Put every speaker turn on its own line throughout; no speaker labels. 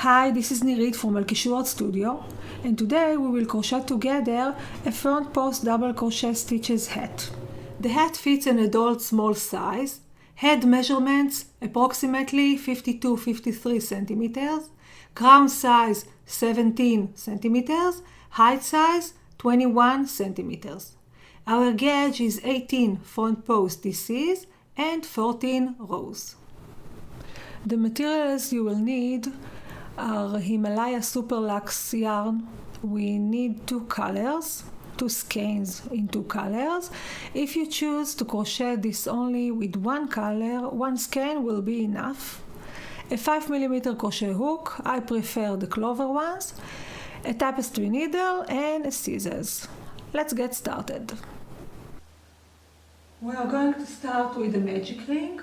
Hi, this is Nirit from Malkishu Art Studio, and today we will crochet together a front post double crochet stitches hat. The hat fits an adult small size. Head measurements approximately 52-53 centimeters, crown size 17 centimeters, height size 21 centimeters. Our gauge is 18 front post DCs and 14 rows. The materials you will need are Himalaya Super Luxe yarn. We need two colors, two skeins in two colors. If you choose to crochet this only with one color, one skein will be enough. A 5mm crochet hook, I prefer the clover ones, a tapestry needle and scissors. Let's get started. We are going to start with the magic ring.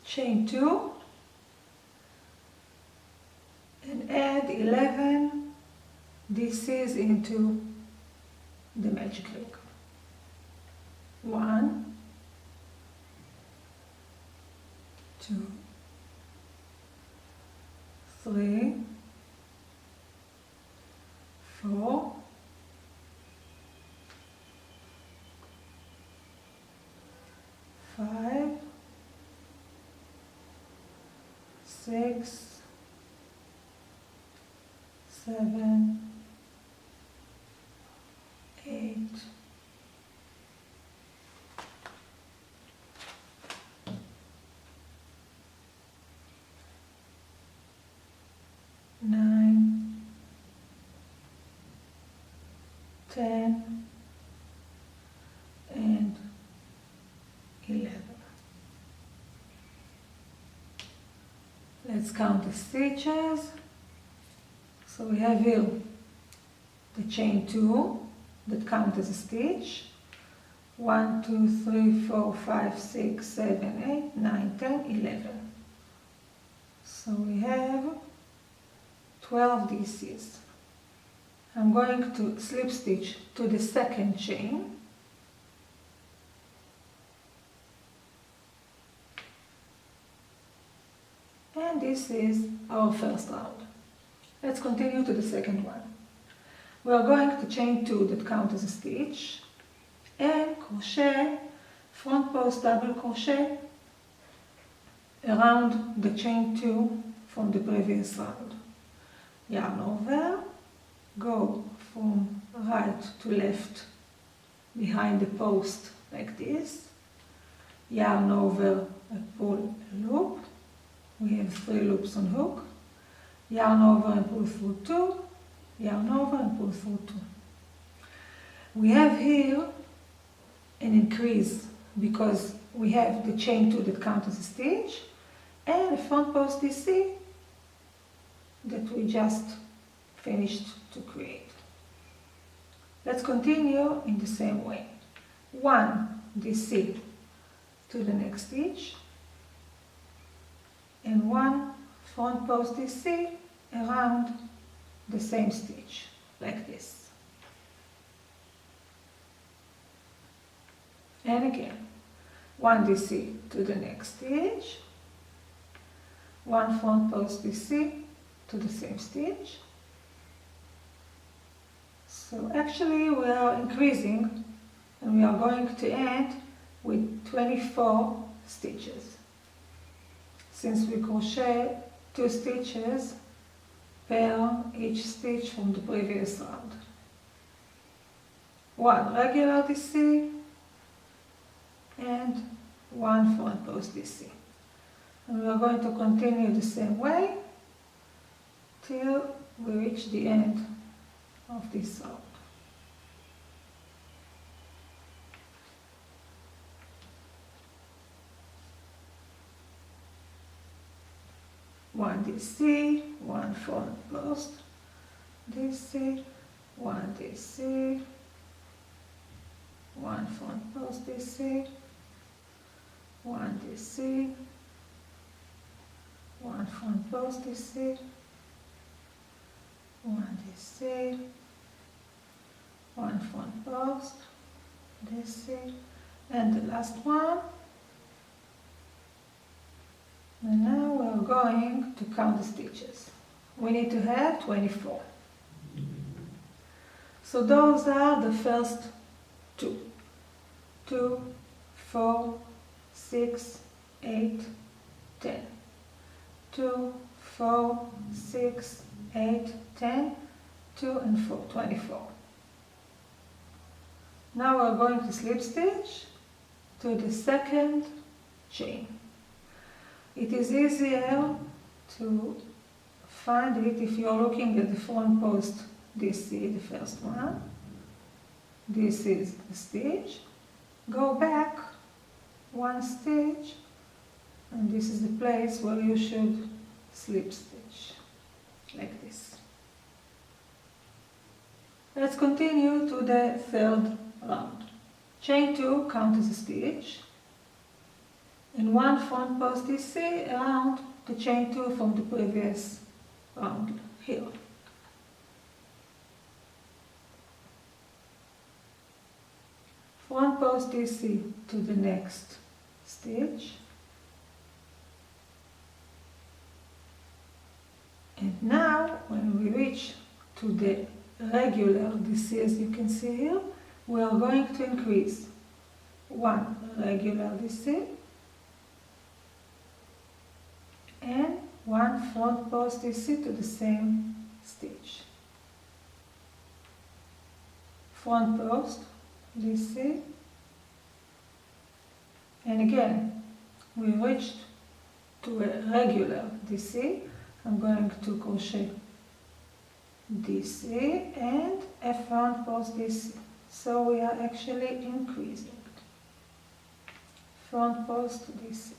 Chain 2 and add 11 DCs into the magic ring. 1, 2, 3, 4, 5, 6, 7, 8, 9, 10, and 11. Let's count the stitches. So we have here the chain 2 that count as a stitch. 1, 2, 3, 4, 5, 6, 7, 8, 9, 10, 11. So we have 12 DCs. I'm going to slip stitch to the second chain. And this is our first round. Let's continue to the second one. We are going to chain 2 that count as a stitch and crochet front post double crochet around the chain 2 from the previous round. Yarn over, go from right to left behind the post like this, yarn over and pull a loop. We have 3 loops on hook, yarn over and pull through 2, yarn over and pull through 2. We have here an increase because we have the chain 2 that counts as a stitch and a front post DC that we just finished to create. Let's continue in the same way. 1 DC to the next stitch and 1 front post DC around the same stitch, like this. And again, 1 DC to the next stitch, 1 front post DC to the same stitch. So actually we are increasing and we are going to end with 24 stitches. Since we crochet 2 stitches per each stitch from the previous round. 1 regular DC and 1 front post DC. And we are going to continue the same way till we reach the end of this round. One DC, 1 front post DC, 1 DC, 1 front post DC, 1 DC, one front post DC, one DC, one front post DC, and the last one. And now we are going to count the stitches. We need to have 24. So those are the first two. 2, 4, 6, 8, 10. 2, 4, 6, 8, 10, 2 and 4, 24. Now we're going to slip stitch to the second chain. It is easier to find it if you're looking at the front post DC, the first one. This is the stitch. Go back one stitch, and this is the place where you should slip stitch, like this. Let's continue to the third round. Chain 2, count as a stitch, and one front post DC around the chain 2 from the previous round here. Front post DC to the next stitch, and now when we reach to the regular DC, as you can see here, we are going to increase one regular DC and one front post DC to the same stitch. Front post DC, and again we reached to a regular DC. I'm going to crochet DC and a front post DC, so we are actually increasing. Front post DC,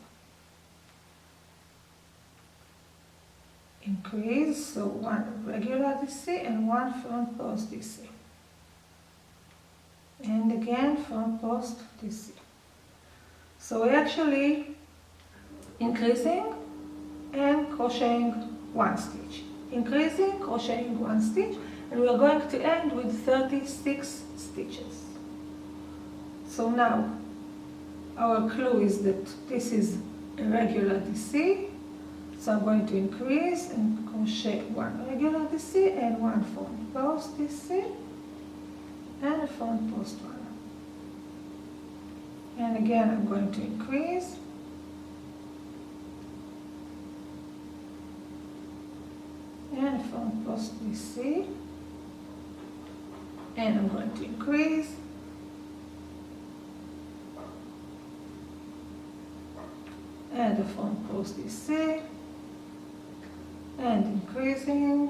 increase, so one regular DC and one front post DC, and again front post DC. So we're actually increasing and crocheting one stitch, increasing, crocheting one stitch, and we are going to end with 36 stitches. So now our clue is that this is a regular DC, so I'm going to increase and crochet one regular DC and one front post DC and a front post one. And again I'm going to increase and a front post DC, and I'm going to increase and a front post DC and increasing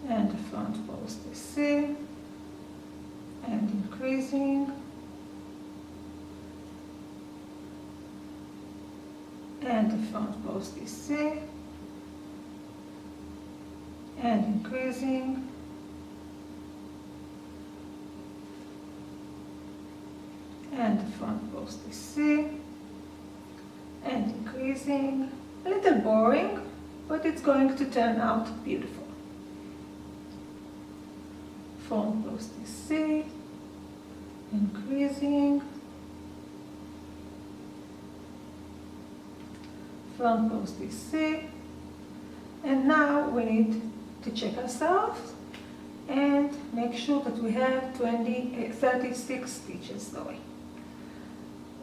and a front post DC and increasing and the front post DC and increasing and the front post DC and increasing. A little boring, but it's going to turn out beautiful. Front post DC, increasing, front post DC, and now we need to check ourselves and make sure that we have 36 stitches. Sorry.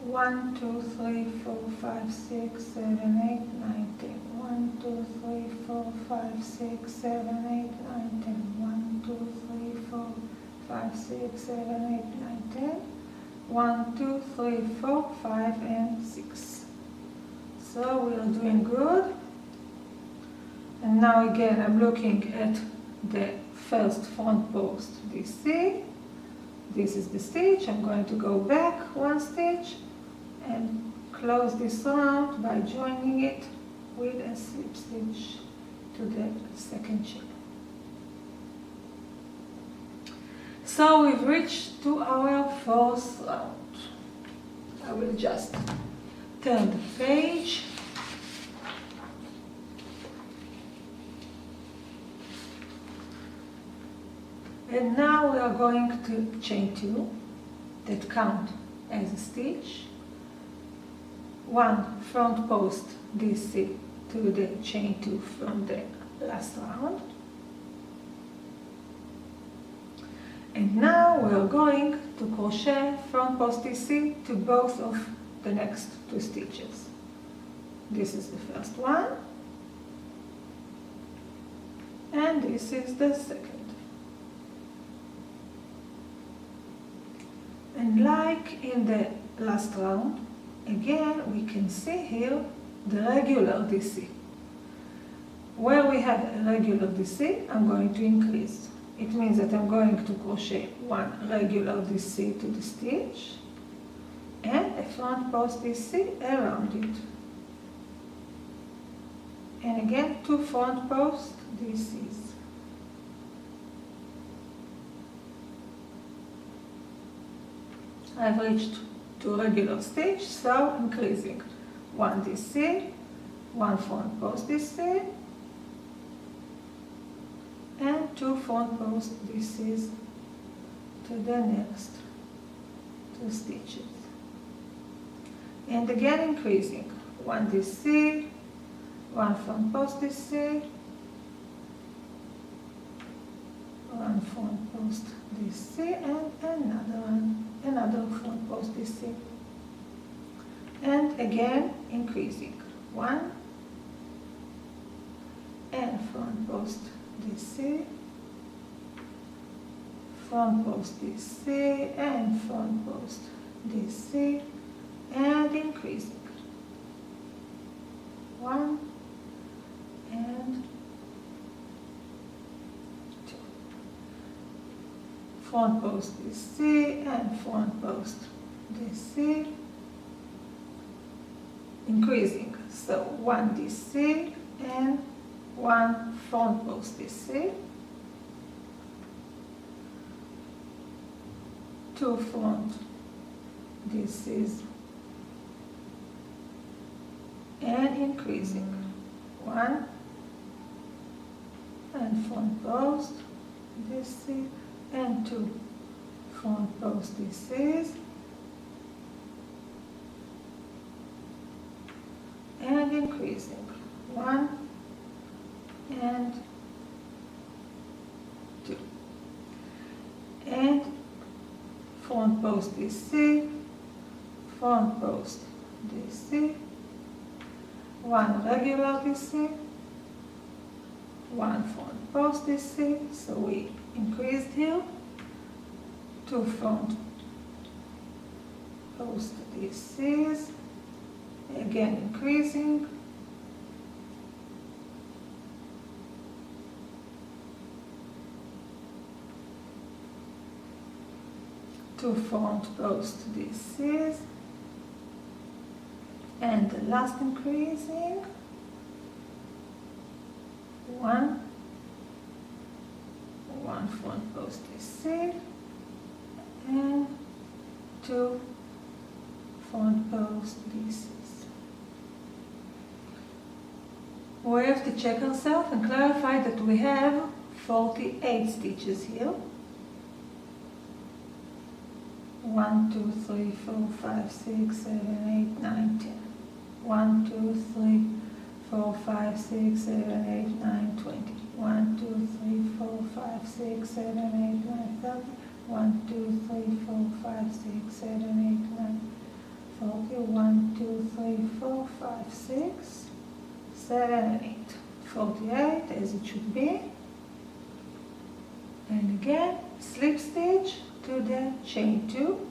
1, 2, 3, 4, 5, 6, 7, 8, 9, 10. 1, 2, 3, 4, 5, 6, 7, 8, 9, 10. 1, 2, 3, 4, 5, 6, 7, 8, 9, 10. 1, 2, 3, 4, 5, and 6. So we are doing good. And now again I'm looking at the first front post DC. This is the stitch. I'm going to go back one stitch and close this round by joining it with a slip stitch to the second chain. So we've reached to our fourth round. I will just turn the page. And now we are going to chain 2 that count as a stitch. 1 front post DC to the chain 2 from the last round. And now we are going to crochet front post DC to both of the next 2 stitches. This is the first one, and this is the second. And like in the last round, again we can see here the regular DC. Where we have a regular DC, I'm going to increase. It means that I'm going to crochet 1 regular DC to the stitch and a front post DC around it. And again 2 front post DCs. I've reached 2 regular stitch, so increasing 1 DC, 1 front post DC, and 2 front post DCs to the next 2 stitches. And again increasing 1 DC, 1 front post DC, 1 front post DC, and another front post DC. And again increasing 1 and front post DC, front post DC, and front post DC, and increasing 1 and 2. Front post DC and front post DC, increasing, so 1 DC and 1 front post DC, 2 front DCs, and increasing 1 and front post DC, and 2 front post DCs, and increasing 1 and 2, and front post DC, front post DC, 1 regular DC, 1 front post DC, so we increased here, 2 front post DCs, again increasing, 2 front post DCs, and the last increasing, 1 front post DC, and 2 front post DCs. We have to check ourselves and clarify that we have 48 stitches here. 1, 2, 3, 4, 5, 6, 7, 8, 9, 10. 1, 2, 3, 4, 5, 6, 7, 8, 9, 20. 1, 2, 3, 4, 5, 6, 7, 8, 9, 30. 1, 2, 3, 4, 5, 6, 7, 8, 9, 40. 1, 2, 3, 4, 5, 6, 7, 8. 48 as it should be. And again, slip stitch to the chain 2.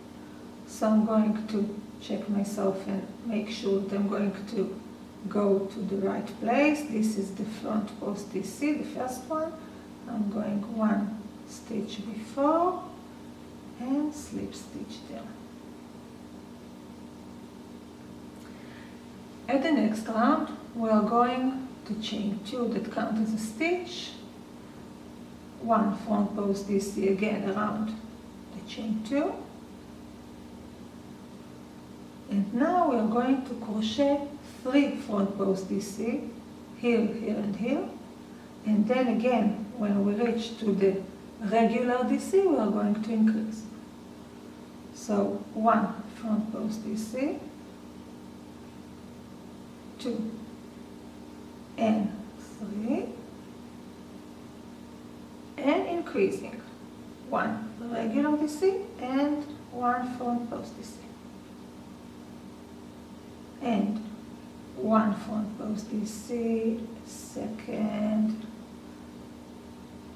So I'm going to check myself and make sure that I'm going to go to the right place. This is the front post DC, the first one. I'm going 1 stitch before and slip stitch there. At the next round, we are going to chain 2 that count as a stitch, 1 front post DC again around the chain 2, And now we are going to crochet 3 front post DC, here, here and here. And then again, when we reach to the regular DC, we are going to increase. So 1 front post DC, 2 and 3, and increasing 1 regular DC and 1 front post DC, and 1 front post DC, second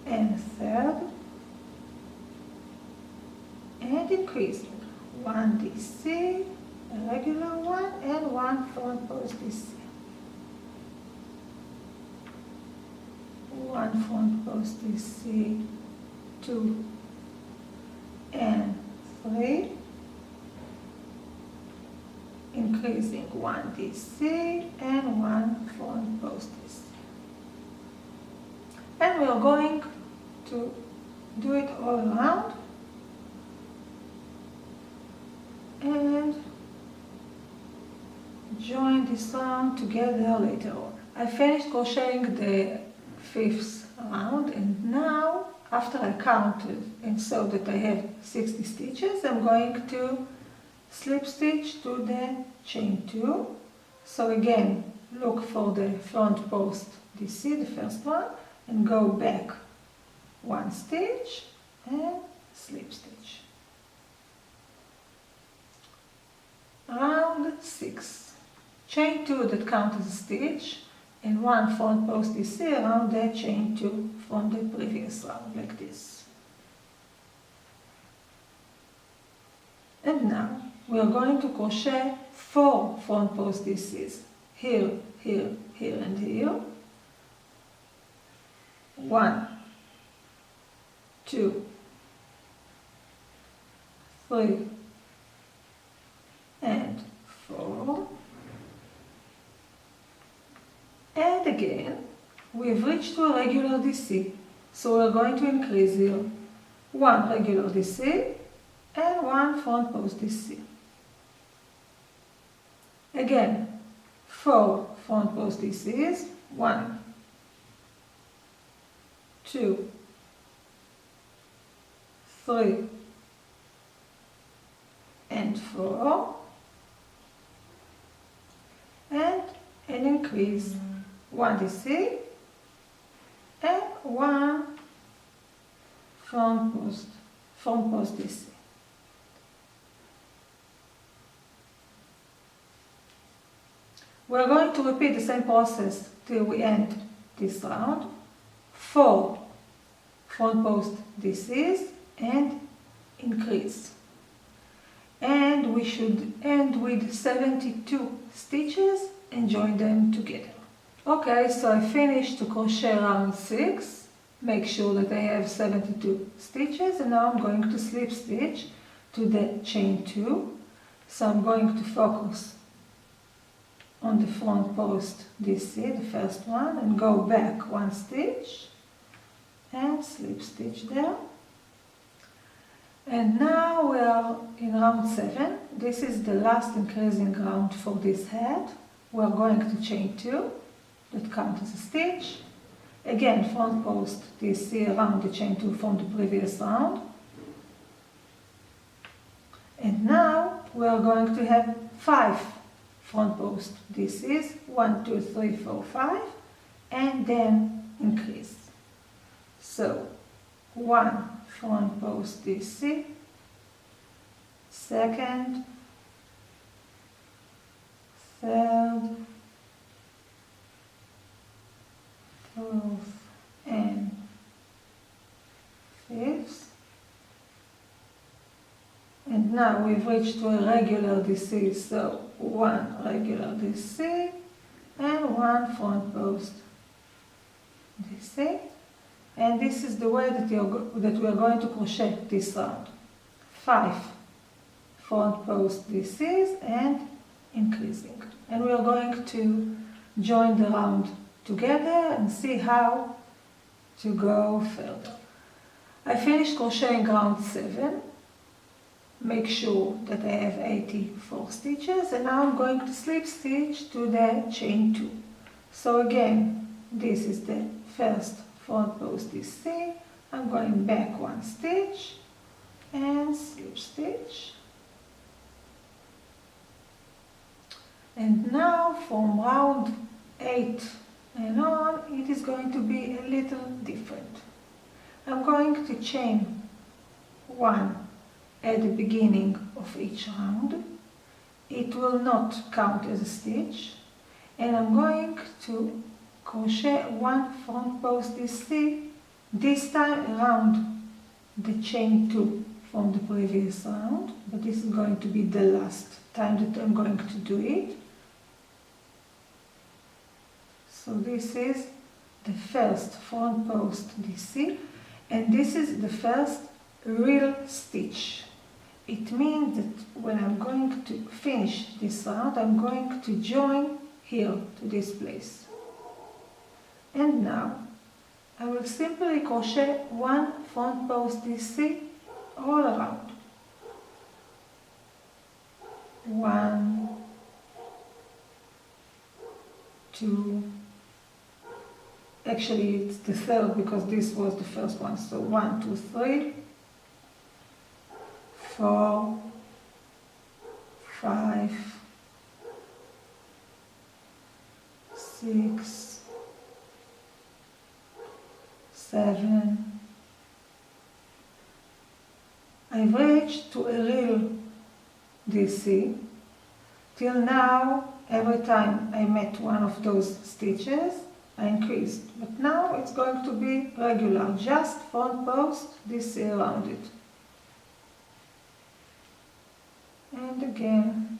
and third, and increasing 1 DC, a regular one, and 1 front post DC, 1 front post DC, 2 and 3, increasing 1 DC and 1 front post DC. And we are going to do it all around and join this round together later on. I finished crocheting the 5th round, and now after I counted and saw that I have 60 stitches, I'm going to slip stitch to the chain 2. So again, look for the front post DC, the first one, and go back 1 stitch and slip stitch. Round 6. Chain 2 that counts as a stitch, and 1 front post DC around the chain 2 from the previous round, like this. And now we are going to crochet 4 front post DCs, here, here, here and here. 1, 2, 3, and 4. And again, we've reached to a regular DC, so we're going to increase here 1 regular DC and 1 front post DC. Again, 4 front post DCs, 1, 2, 3, and 4, and an increase 1 DC and 1 front post DC. We're going to repeat the same process till we end this round. 4 front post DCs and increase. And we should end with 72 stitches and join them together. Okay, so I finished to crochet round 6. Make sure that I have 72 stitches, and now I'm going to slip stitch to the chain 2. So I'm going to focus on the front post DC, the first one, and go back 1 stitch and slip stitch there. And now we are in round 7. This is the last increasing round for this head. We are going to chain 2 that counts as a stitch. Again, front post DC around the chain 2 from the previous round. And now we are going to have 5 front post DCs, 1, 2, 3, 4, 5, and then increase. So 1 front post DC, second, third, fourth, and fifth. And now we've reached to a regular DC, so 1 regular DC and 1 front post DC. And this is the way that we are going to crochet this round. 5 front post DCs and increasing. And we are going to join the round together and see how to go further. I finished crocheting round 7. make sure that I have 84 stitches, and now I'm going to slip stitch to the chain 2. So again, this is the first front post DC. I'm going back 1 stitch and slip stitch. And now from round 8 and on, it is going to be a little different. I'm going to chain 1 at the beginning of each round. It will not count as a stitch, and I'm going to crochet 1 front post DC, this time around the chain 2 from the previous round, but this is going to be the last time that I'm going to do it. So this is the first front post DC, and this is the first real stitch. It means that when I'm going to finish this round, I'm going to join here to this place. And now I will simply crochet 1 front post DC all around. 1, 2, actually it's the third because this was the first one, so 1, 2, 3, 4, 5, 6, 7. I've reached to a real DC. Till now, every time I met one of those stitches, I increased. But now it's going to be regular, just front post DC around it. And again.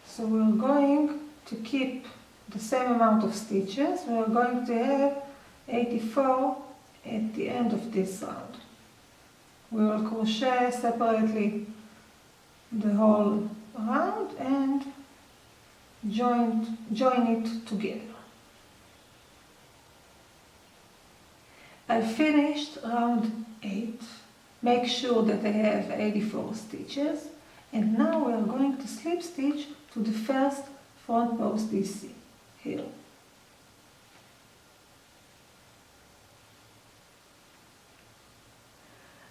So we're going to keep the same amount of stitches. We're going to have 84 at the end of this round. We will crochet separately the whole round and join it together. I finished round 8. Make sure that I have 84 stitches, and now we are going to slip stitch to the first front post DC here.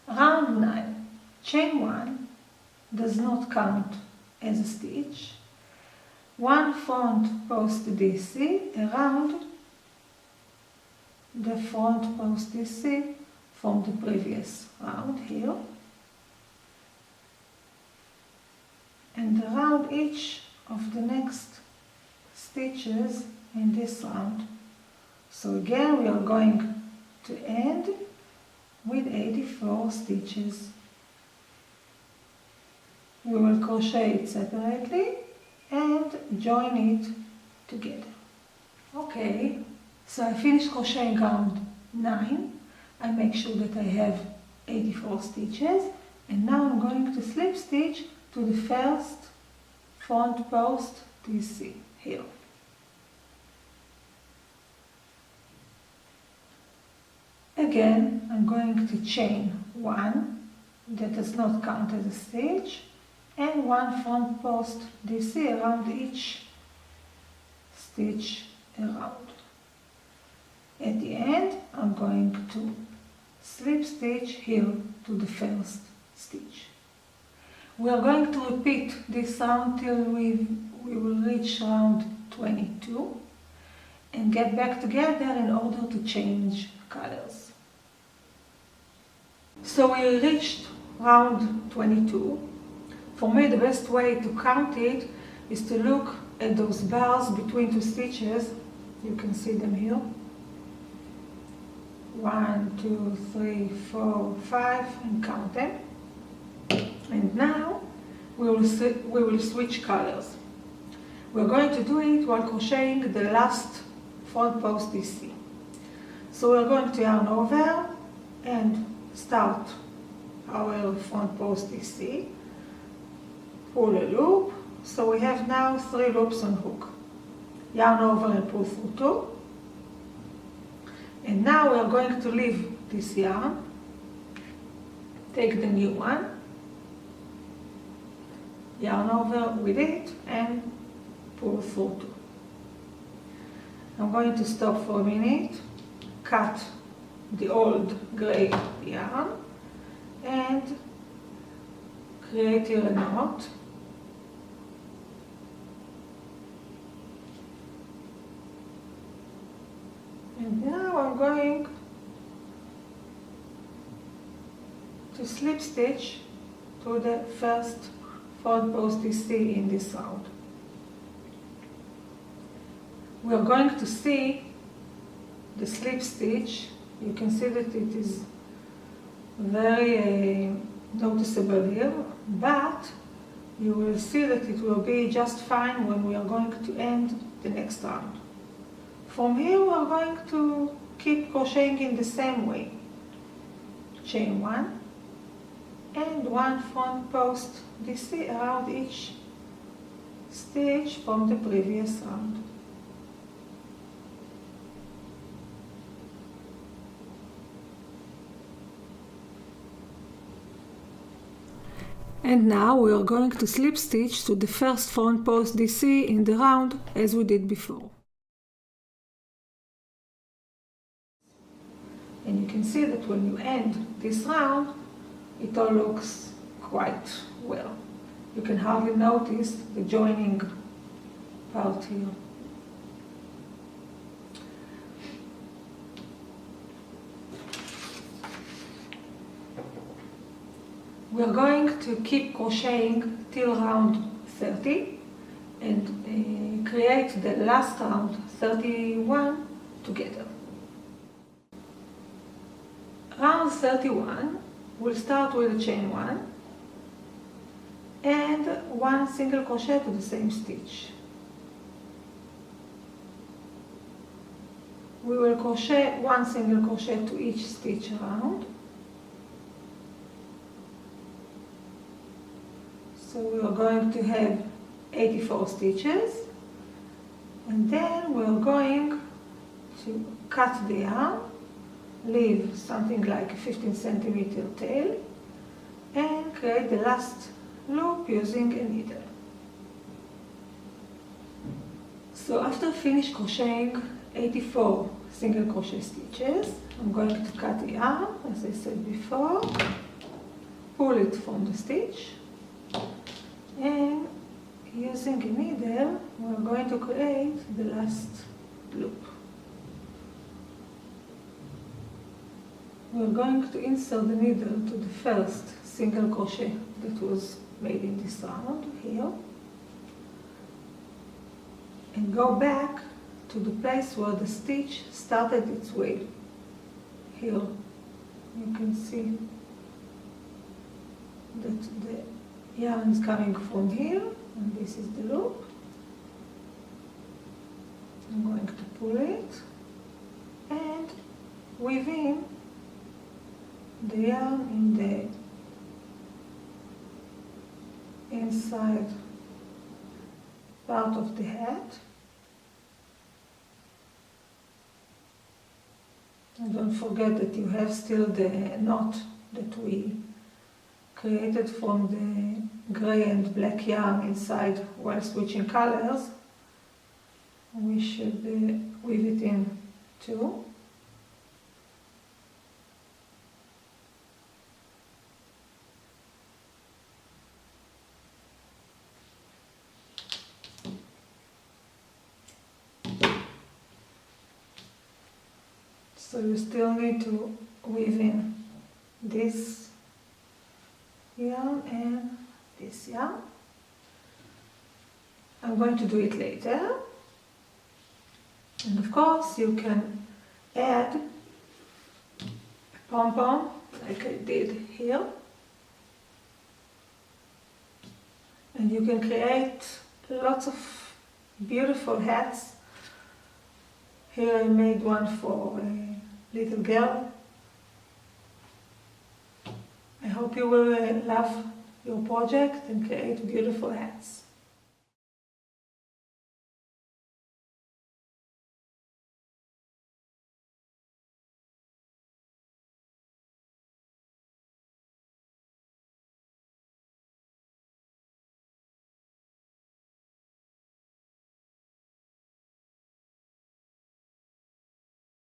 Round 9, chain 1 does not count as a stitch. 1 front post DC around the front post DC from the previous round here, and around each of the next stitches in this round. So again we are going to end with 84 stitches. We will crochet it separately and join it together. Okay, so I finished crocheting round 9. I make sure that I have 84 stitches, and now I'm going to slip stitch to the first front post DC here. Again, I'm going to chain 1 that does not count as a stitch, and 1 front post DC around each stitch around. At the end, I'm going to slip stitch here to the first stitch. We are going to repeat this round till we will reach round 22 and get back together in order to change colors. So we reached round 22. For me, the best way to count it is to look at those bars between 2 stitches. You can see them here. 1, 2, 3, 4, 5, and count them. And now we will switch colors. We're going to do it while crocheting the last front post DC. So we're going to yarn over and start our front post DC. Pull a loop. So we have now 3 loops on hook. Yarn over and pull through 2. And now we are going to leave this yarn take the new one, yarn over with it and pull through two. I'm going to stop for a minute, cut the old gray yarn and create here a knot. And now I'm going to slip stitch to the first front post DC in this round. We are going to see the slip stitch. You can see that it is very noticeable here, but you will see that it will be just fine when we are going to end the next round. From here we are going to keep crocheting in the same way. Chain one and one front post DC around each stitch from the previous round. And now we are going to slip stitch to the first front post DC in the round as we did before. And you can see that when you end this round, it all looks quite well. You can hardly notice the joining part here. We are going to keep crocheting till round 30 and create the last round 31 together. Round 31, we'll start with a chain one and one single crochet to the same stitch. We will crochet one single crochet to each stitch around. So we are going to have 84 stitches, and then we are going to cut the yarn, leave something like a 15 centimeter tail, and create the last loop using a needle. So after finish crocheting 84 single crochet stitches, I'm going to cut the yarn, as I said before, pull it from the stitch, and using a needle, we're going to create the last loop. We're going to insert the needle to the first single crochet that was made in this round here, and go back to the place where the stitch started its way. Here you can see that the yarn is coming from here, and this is the loop. I'm going to pull it and weave in the yarn in the inside part of the hat. And don't forget that you have still the knot that we created from the gray and black yarn inside while switching colors. We should weave it in too. So you still need to weave in this yarn and this yarn. I'm going to do it later. And of course you can add a pom-pom like I did here. And you can create lots of beautiful hats. Here I made one for a little girl. I hope you will love your project and create beautiful hats.